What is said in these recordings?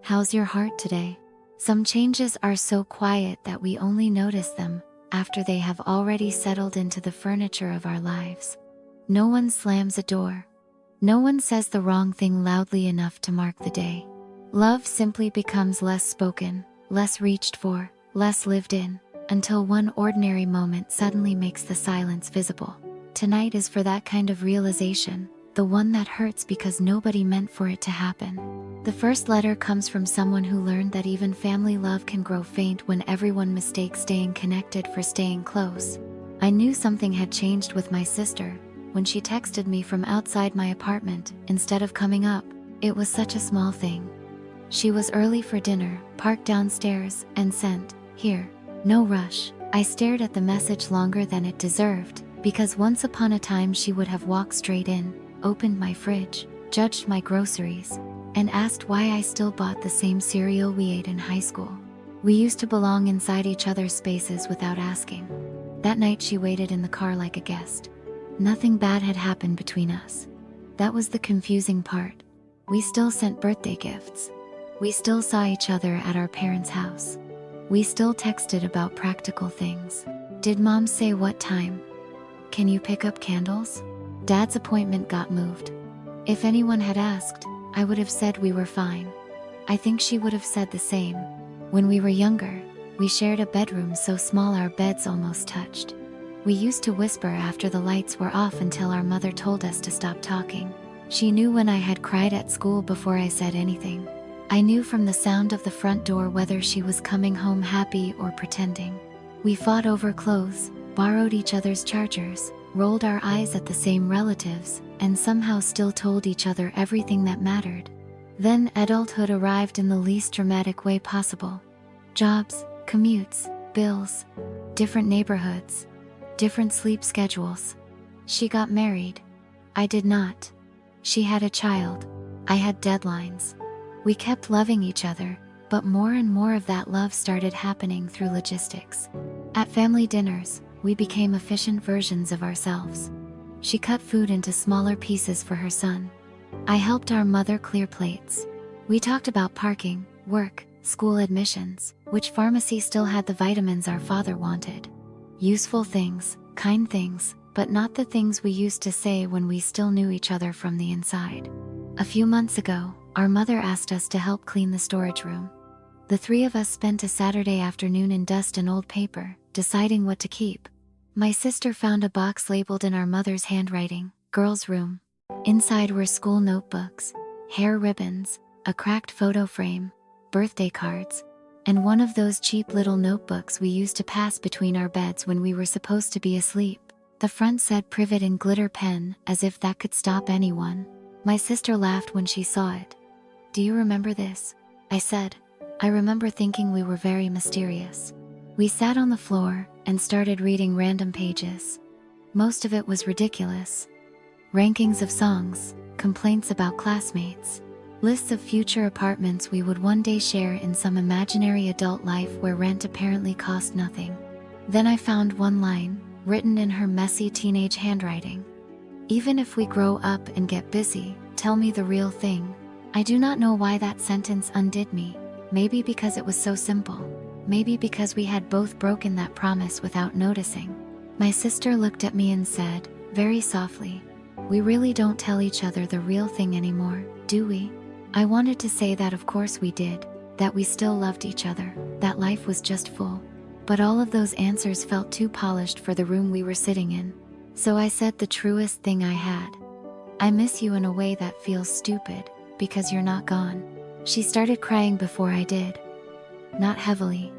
How's your heart today? Some changes are so quiet that we only notice them after they have already settled into the furniture of our lives. No one slams a door. No one says the wrong thing loudly enough to mark the day. Love simply becomes less spoken, less reached for, less lived in, until one ordinary moment suddenly makes the silence visible. Tonight is for that kind of realization, the one that hurts because nobody meant for it to happen. The first letter comes from someone who learned that even family love can grow faint when everyone mistakes staying connected for staying close. I knew something had changed with my sister when she texted me from outside my apartment instead of coming up. It was such a small thing. She was early for dinner, parked downstairs, and sent, "Here. No rush." I stared at the message longer than it deserved, because once upon a time she would have walked straight in, opened my fridge, judged my groceries, and asked why I still bought the same cereal we ate in high school. We used to belong inside each other's spaces without asking. That night she waited in the car like a guest. Nothing bad had happened between us. That was the confusing part. We still sent birthday gifts. We still saw each other at our parents' house. We still texted about practical things. Did Mom say what time? Can you pick up candles? Dad's appointment got moved. If anyone had asked, I would have said we were fine. I think she would have said the same. When we were younger, we shared a bedroom so small our beds almost touched. We used to whisper after the lights were off until our mother told us to stop talking. She knew when I had cried at school before I said anything. I knew from the sound of the front door whether she was coming home happy or pretending. We fought over clothes, borrowed each other's chargers, rolled our eyes at the same relatives, and somehow still told each other everything that mattered. Then adulthood arrived in the least dramatic way possible. Jobs, commutes, bills, different neighborhoods, different sleep schedules. She got married. I did not. She had a child. I had deadlines. We kept loving each other, but more and more of that love started happening through logistics. At family dinners, we became efficient versions of ourselves. She cut food into smaller pieces for her son. I helped our mother clear plates. We talked about parking, work, school admissions, which pharmacy still had the vitamins our father wanted. Useful things, kind things, but not the things we used to say when we still knew each other from the inside. A few months ago, our mother asked us to help clean the storage room. The three of us spent a Saturday afternoon in dust and old paper, deciding what to keep. My sister found a box labeled in our mother's handwriting, "Girls' Room." Inside were school notebooks, hair ribbons, a cracked photo frame, birthday cards, and one of those cheap little notebooks we used to pass between our beds when we were supposed to be asleep. The front said "Privet" in glitter pen, as if that could stop anyone. My sister laughed when she saw it. "Do you remember this?" I said. I remember thinking we were very mysterious. We sat on the floor and started reading random pages. Most of it was ridiculous. Rankings of songs, complaints about classmates, lists of future apartments we would one day share in some imaginary adult life where rent apparently cost nothing. Then I found one line, written in her messy teenage handwriting. "Even if we grow up and get busy, tell me the real thing." I do not know why that sentence undid me. Maybe because it was so simple. Maybe because we had both broken that promise without noticing. My sister looked at me and said, very softly, "We really don't tell each other the real thing anymore, do we?" I wanted to say that of course we did, that we still loved each other, that life was just full. But all of those answers felt too polished for the room we were sitting in. So I said the truest thing I had. "I miss you in a way that feels stupid, because you're not gone." She started crying before I did. Not heavily.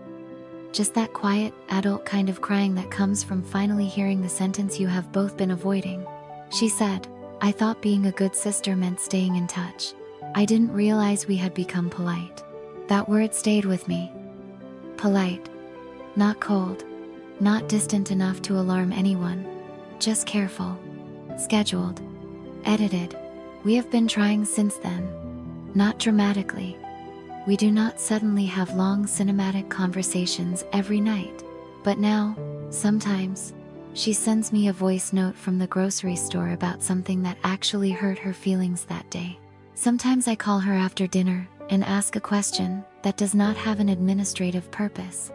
Just that quiet, adult kind of crying that comes from finally hearing the sentence you have both been avoiding. She said, "I thought being a good sister meant staying in touch. I didn't realize we had become polite." That word stayed with me. Polite. Not cold. Not distant enough to alarm anyone. Just careful. Scheduled. Edited. We have been trying since then. Not dramatically. We do not suddenly have long cinematic conversations every night. But now, sometimes, she sends me a voice note from the grocery store about something that actually hurt her feelings that day. Sometimes I call her after dinner, and ask a question that does not have an administrative purpose.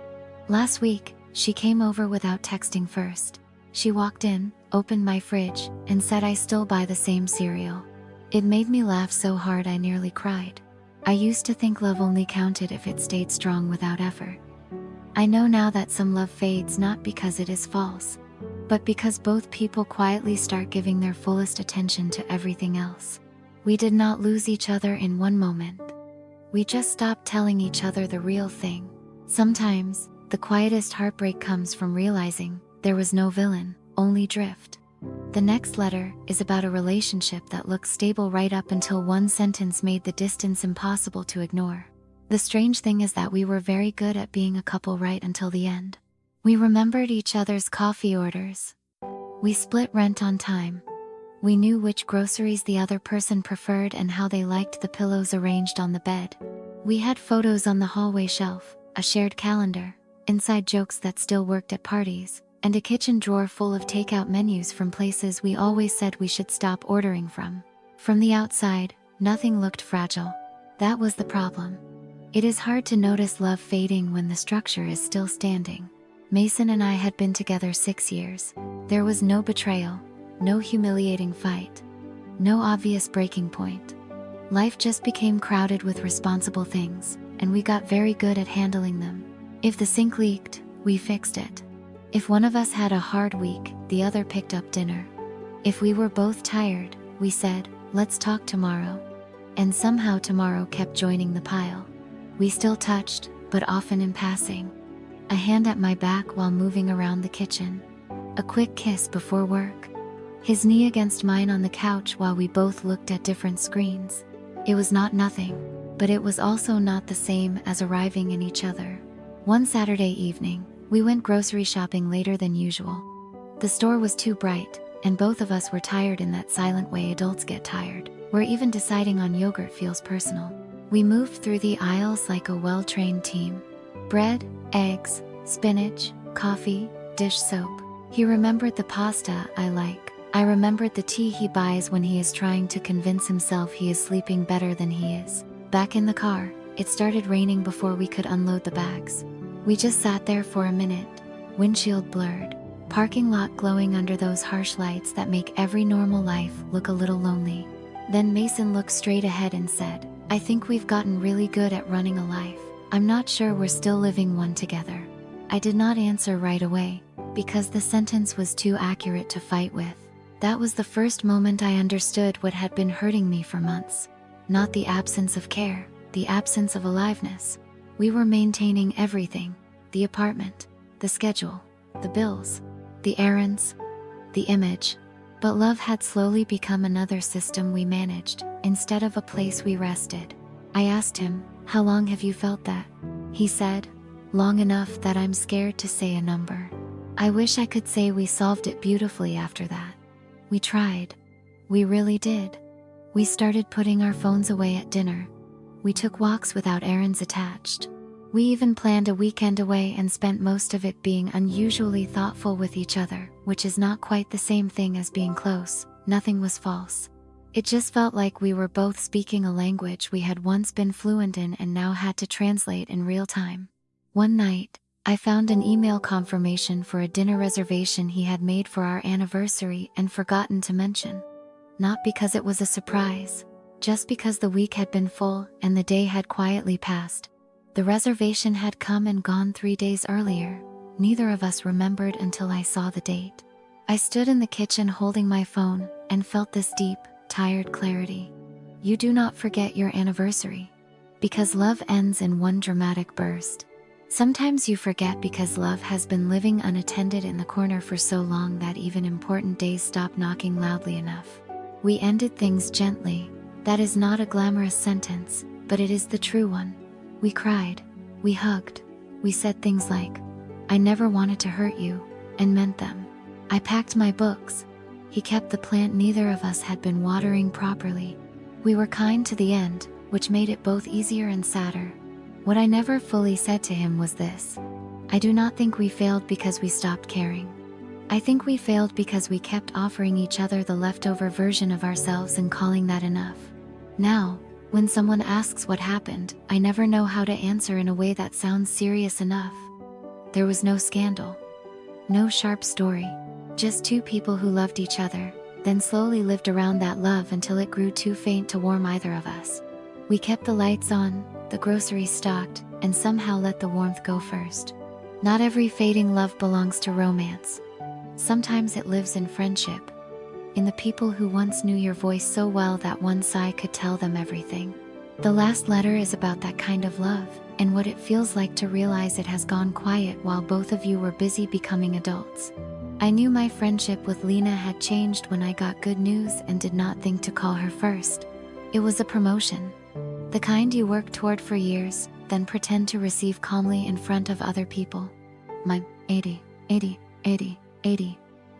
Last week, she came over without texting first. She walked in, opened my fridge, and said I still buy the same cereal. It made me laugh so hard I nearly cried. I used to think love only counted if it stayed strong without effort. I know now that some love fades not because it is false, but because both people quietly start giving their fullest attention to everything else. We did not lose each other in one moment. We just stopped telling each other the real thing. Sometimes, the quietest heartbreak comes from realizing there was no villain, only drift. The next letter is about a relationship that looked stable right up until one sentence made the distance impossible to ignore. The strange thing is that we were very good at being a couple right until the end. We remembered each other's coffee orders. We split rent on time. We knew which groceries the other person preferred and how they liked the pillows arranged on the bed. We had photos on the hallway shelf, a shared calendar, inside jokes that still worked at parties, and a kitchen drawer full of takeout menus from places we always said we should stop ordering from. From the outside, nothing looked fragile. That was the problem. It is hard to notice love fading when the structure is still standing. Mason and I had been together 6 years. There was no betrayal, no humiliating fight, no obvious breaking point. Life just became crowded with responsible things, and we got very good at handling them. If the sink leaked, we fixed it. If one of us had a hard week, the other picked up dinner. If we were both tired, we said, "Let's talk tomorrow." And somehow tomorrow kept joining the pile. We still touched, but often in passing. A hand at my back while moving around the kitchen. A quick kiss before work. His knee against mine on the couch while we both looked at different screens. It was not nothing, but it was also not the same as arriving in each other. One Saturday evening, we went grocery shopping later than usual. The store was too bright, and both of us were tired in that silent way adults get tired, where even deciding on yogurt feels personal. We moved through the aisles like a well-trained team. Bread, eggs, spinach, coffee, dish soap. He remembered the pasta I like. I remembered the tea he buys when he is trying to convince himself he is sleeping better than he is. Back in the car, it started raining before we could unload the bags. We just sat there for a minute, windshield blurred, parking lot glowing under those harsh lights that make every normal life look a little lonely. Then Mason looked straight ahead and said, "I think we've gotten really good at running a life. I'm not sure we're still living one together." I did not answer right away, because the sentence was too accurate to fight with. That was the first moment I understood what had been hurting me for months. Not the absence of care, the absence of aliveness. We were maintaining everything: the apartment, the schedule, the bills, the errands, the image. But love had slowly become another system we managed, instead of a place we rested. I asked him, "How long have you felt that?" He said, "Long enough that I'm scared to say a number." I wish I could say we solved it beautifully after that. We tried. We really did. We started putting our phones away at dinner. We took walks without errands attached. We even planned a weekend away and spent most of it being unusually thoughtful with each other, which is not quite the same thing as being close. Nothing was false. It just felt like we were both speaking a language we had once been fluent in and now had to translate in real time. One night, I found an email confirmation for a dinner reservation he had made for our anniversary and forgotten to mention. Not because it was a surprise, just because the week had been full and the day had quietly passed. The reservation had come and gone 3 days earlier. Neither of us remembered until I saw the date. I stood in the kitchen holding my phone and felt this deep, tired clarity. You do not forget your anniversary, because love ends in one dramatic burst. Sometimes you forget because love has been living unattended in the corner for so long that even important days stop knocking loudly enough. We ended things gently. That is not a glamorous sentence, but it is the true one. We cried, we hugged, we said things like, "I never wanted to hurt you," and meant them. I packed my books. He kept the plant neither of us had been watering properly. We were kind to the end, which made it both easier and sadder. What I never fully said to him was this: I do not think we failed because we stopped caring. I think we failed because we kept offering each other the leftover version of ourselves and calling that enough. Now, When someone asks what happened, I never know how to answer in a way that sounds serious enough. There was no scandal. No sharp story. Just two people who loved each other, then slowly lived around that love until it grew too faint to warm either of us. We kept the lights on, the groceries stocked, and somehow let the warmth go first. Not every fading love belongs to romance. Sometimes it lives in friendship. In the people who once knew your voice so well that one sigh could tell them everything. The last letter is about that kind of love, and what it feels like to realize it has gone quiet while both of you were busy becoming adults. I knew my friendship with Lena had changed when I got good news and did not think to call her first. It was a promotion. The kind you work toward for years, then pretend to receive calmly in front of other people. My 80.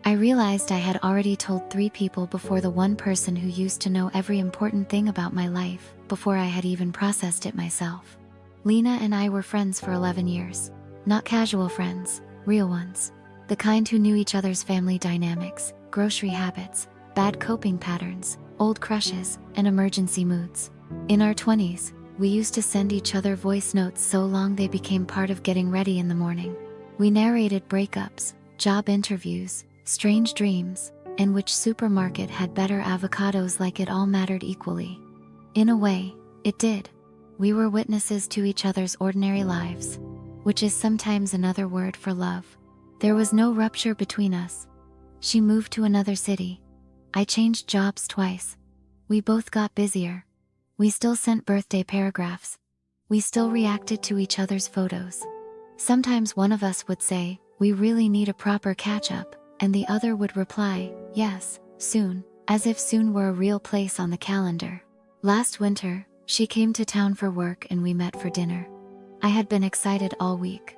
I realized I had already told 3 people before the one person who used to know every important thing about my life, before I had even processed it myself. Lena and I were friends for 11 years. Not casual friends, real ones. The kind who knew each other's family dynamics, grocery habits, bad coping patterns, old crushes, and emergency moods. In our 20s, we used to send each other voice notes so long they became part of getting ready in the morning. We narrated breakups, job interviews, strange dreams, and which supermarket had better avocados, like it all mattered equally. In a way, it did. We were witnesses to each other's ordinary lives, which is sometimes another word for love. There was no rupture between us. She moved to another city. I changed jobs twice. We both got busier. We still sent birthday paragraphs. We still reacted to each other's photos. Sometimes one of us would say, "We really need a proper catch-up," and the other would reply, "Yes, soon," as if soon were a real place on the calendar. Last winter, she came to town for work and we met for dinner. I had been excited all week.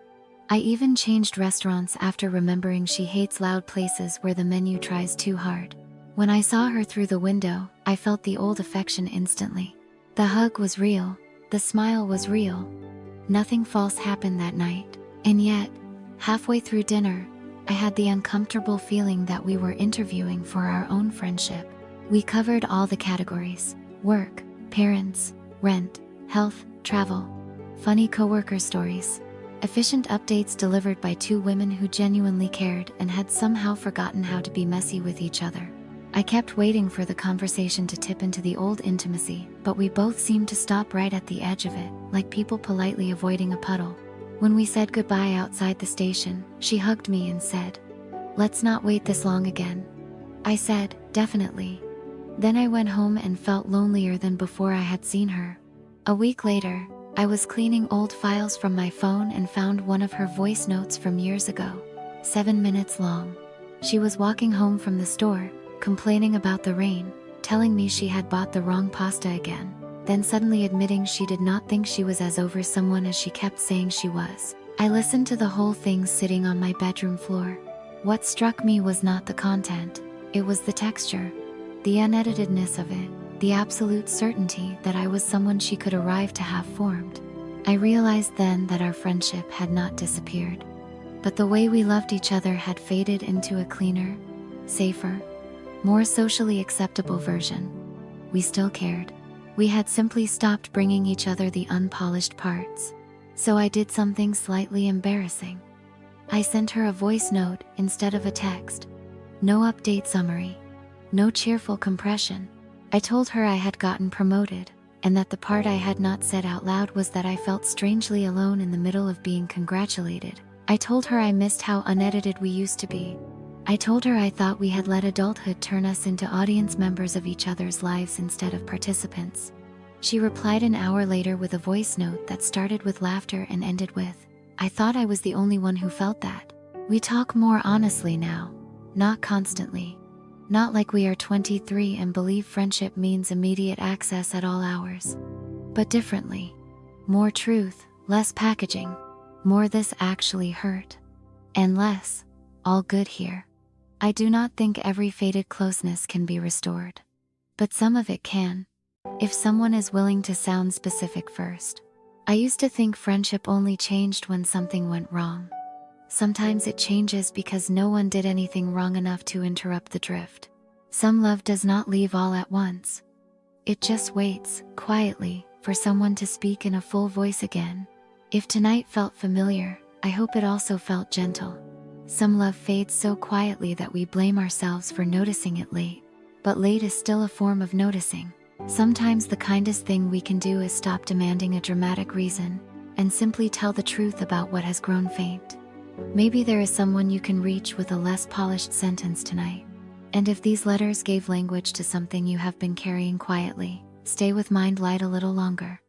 I even changed restaurants after remembering she hates loud places where the menu tries too hard. When I saw her through the window, I felt the old affection instantly. The hug was real, the smile was real. Nothing false happened that night, and yet, halfway through dinner, I had the uncomfortable feeling that we were interviewing for our own friendship. We covered all the categories: work, parents, rent, health, travel, funny coworker stories, efficient updates delivered by 2 women who genuinely cared and had somehow forgotten how to be messy with each other. I kept waiting for the conversation to tip into the old intimacy, but we both seemed to stop right at the edge of it, like people politely avoiding a puddle. When we said goodbye outside the station, she hugged me and said, "Let's not wait this long again." I said, "Definitely." Then I went home and felt lonelier than before I had seen her. A week later, I was cleaning old files from my phone and found one of her voice notes from years ago, 7 minutes long. She was walking home from the store, complaining about the rain, telling me she had bought the wrong pasta again, then suddenly admitting she did not think she was as over someone as she kept saying she was. I listened to the whole thing sitting on my bedroom floor. What struck me was not the content, it was the texture, the uneditedness of it, the absolute certainty that I was someone she could arrive to have formed. I realized then that our friendship had not disappeared, but the way we loved each other had faded into a cleaner, safer, more socially acceptable version. We still cared. We had simply stopped bringing each other the unpolished parts. So I did something slightly embarrassing. I sent her a voice note instead of a text. No update summary. No cheerful compression. I told her I had gotten promoted, and that the part I had not said out loud was that I felt strangely alone in the middle of being congratulated. I told her I missed how unedited we used to be. I told her I thought we had let adulthood turn us into audience members of each other's lives instead of participants. She replied an hour later with a voice note that started with laughter and ended with, "I thought I was the only one who felt that." We talk more honestly now, not constantly. Not like we are 23 and believe friendship means immediate access at all hours. But differently. More truth, less packaging. More "this actually hurt." And less, "all good here." I do not think every faded closeness can be restored. But some of it can, if someone is willing to sound specific first. I used to think friendship only changed when something went wrong. Sometimes it changes because no one did anything wrong enough to interrupt the drift. Some love does not leave all at once. It just waits, quietly, for someone to speak in a full voice again. If tonight felt familiar, I hope it also felt gentle. Some love fades so quietly that we blame ourselves for noticing it late. But late is still a form of noticing. Sometimes the kindest thing we can do is stop demanding a dramatic reason and simply tell the truth about what has grown faint. Maybe there is someone you can reach with a less polished sentence tonight. And if these letters gave language to something you have been carrying quietly, stay with Mind Light a little longer.